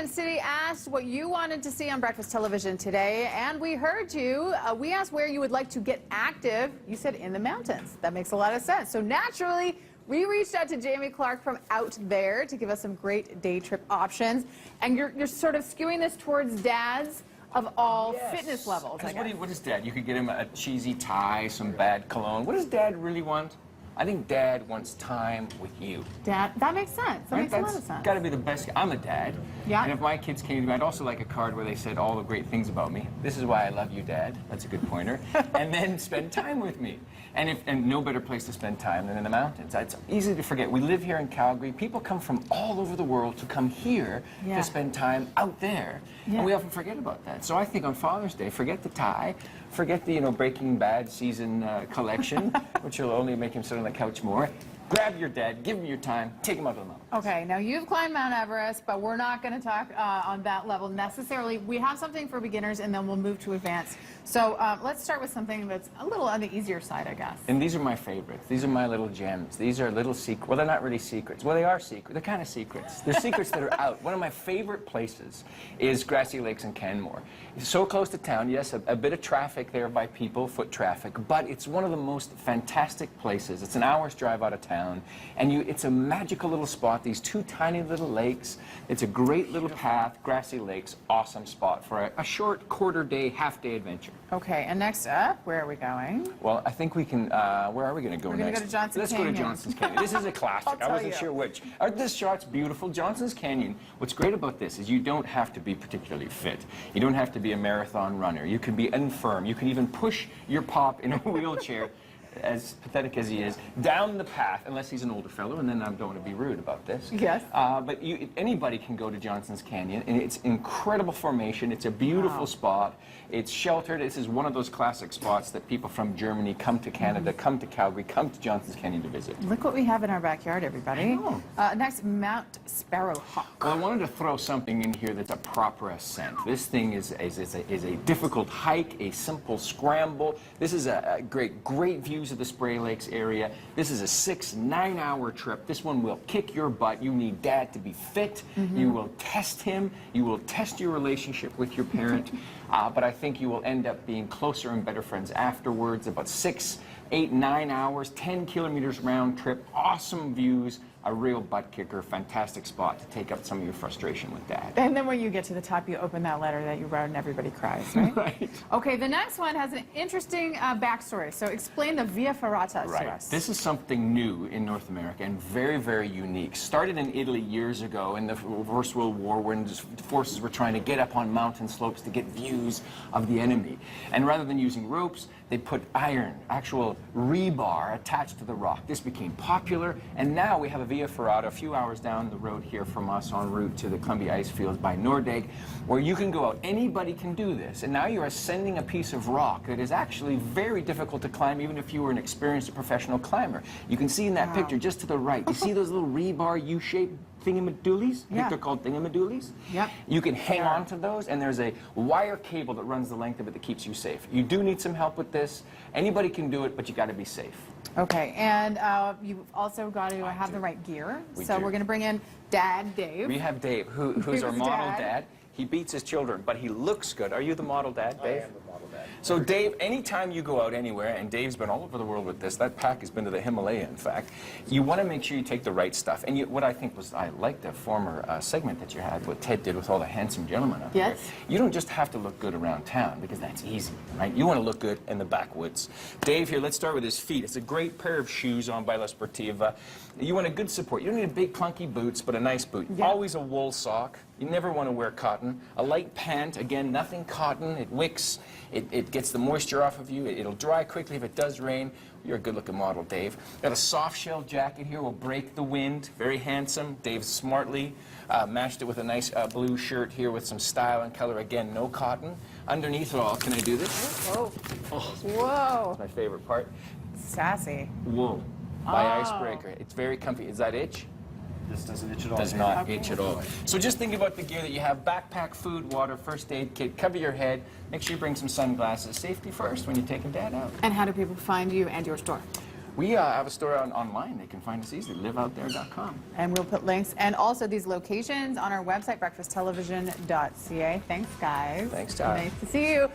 in City asked what you wanted to see on breakfast television today, and we heard you. We asked where you would like to get active. You said in the mountains. That makes a lot of sense. So naturally, we reached out to Jamie Clarke from out there to give us some great day trip options. And you're sort of skewing this towards dads of all fitness levels, I guess. What is Dad? You could get him a cheesy tie, some bad cologne. What does Dad really want? I think Dad wants time with you. Dad, that makes sense. That makes a lot of sense. Got to be the best. I'm a dad. Yeah. And if my kids came to me, I'd also like a card where they said all the great things about me. This is why I love you, Dad. That's a good pointer. And then spend time with me. And no better place to spend time than in the mountains. It's easy to forget. We live here in Calgary. People come from all over the world to come here to spend time out there. And we often forget about that. So I think on Father's Day, forget the tie, forget the Breaking Bad season collection, which will only make him sit on the couch more. Grab your dad, give him your time, take him out to the mountains. Okay, now you've climbed Mount Everest, but we're not going to talk on that level necessarily. We have something for beginners, and then we'll move to advanced. So let's start with something that's a little on the easier side, I guess. And these are my favorites. These are my little gems. These are little secrets. Well, they're not really secrets. Well, they are secrets. They're kind of secrets. They're secrets that are out. One of my favorite places is Grassy Lakes in Canmore. It's so close to town. Yes, a bit of traffic there by people, foot traffic, but it's one of the most fantastic places. It's an hour's drive out of town, and it's a magical little spot. These two tiny little lakes. It's a great little path. Grassy Lakes, awesome spot for a short quarter-day, half-day adventure. Okay, and next up, where are we going? Well, I think we can, where are we going to go next? We're going to go to Johnson's Canyon. Let's go to Johnson's Canyon. This is a classic. I wasn't sure which. This shot's beautiful. Johnson's Canyon, what's great about this is you don't have to be particularly fit. You don't have to be a marathon runner. You can be infirm. You can even push your pop in a wheelchair, as pathetic as he is, down the path, unless he's an older fellow, and then I don't want to be rude about this. Yes. But anybody can go to Johnson's Canyon, and it's incredible formation. It's a beautiful spot. It's sheltered. This is one of those classic spots that people from Germany come to Canada, come to Calgary, come to Johnson's Canyon to visit. Look what we have in our backyard, everybody. Next, Mount Sparrowhawk. Well, I wanted to throw something in here that's a proper ascent. This thing is a difficult hike, a simple scramble. This is a great views of the Spray Lakes area. This is a 6-9 hour trip. This one will kick your butt. You need Dad to be fit. You will test him. You will test your relationship with your parent. But I think you will end up being closer and better friends afterwards. About 6, 8, 9 hours, 10 kilometers round trip, awesome views, a real butt kicker, fantastic spot to take up some of your frustration with Dad. And then when you get to the top, you open that letter that you wrote and everybody cries, right? Right. Okay, the next one has an interesting backstory. So explain the Via Ferrata to us. This is something new in North America and very, very unique. Started in Italy years ago in the First World War when the forces were trying to get up on mountain slopes to get views of the enemy. And rather than using ropes, they put iron, actual rebar attached to the rock. This became popular, and now we have a Via Ferrata a few hours down the road here from us en route to the Columbia Ice Fields by Nordegg, where you can go out. Anybody can do this, and now you're ascending a piece of rock that is actually very difficult to climb, even if you were an experienced professional climber. You can see in that picture just to the right, you see those little rebar U-shaped thingamadoolies? I think they're called thingamadoolies. Yep. You can hang on to those, and there's a wire cable that runs the length of it that keeps you safe. You do need some help with this. Anybody can do it, but you got to be safe. Okay, and you've also got to have the right gear. We're going to bring in Dad Dave. We have Dave, who's our model dad. He beats his children, but he looks good. Are you the model dad, Dave? I am the model dad. So Dave, anytime you go out anywhere, and Dave's been all over the world with this, that pack has been to the Himalaya, in fact, you want to make sure you take the right stuff. And what I think was, I liked the former segment that you had, what Ted did with all the handsome gentlemen up there. You don't just have to look good around town, because that's easy, right? You want to look good in the backwoods. Dave here, let's start with his feet. It's a great pair of shoes on by La Sportiva. You want a good support. You don't need a big clunky boots, but a nice boot. Always a wool sock. You never want to wear cotton. A light pant, again, nothing cotton. It wicks. It gets the moisture off of you. It'll dry quickly if it does rain. You're a good-looking model, Dave. Got a soft shell jacket here. Will break the wind. Very handsome. Dave smartly matched it with a nice blue shirt here with some style and color. Again, no cotton. Underneath it all, can I do this? Whoa. Oh, Whoa. that's my favorite part. Sassy. Wool by Icebreaker. It's very comfy. Does that itch? This doesn't itch at all. Does not itch at all. So just think about the gear that you have: backpack, food, water, first aid kit, cover your head, make sure you bring some sunglasses. Safety first when you're taking Dad out. And how do people find you and your store? We have a store online. They can find us easily, liveoutthere.com. And we'll put links and also these locations on our website, breakfasttelevision.ca. Thanks, guys. Thanks, Todd. Nice to see you.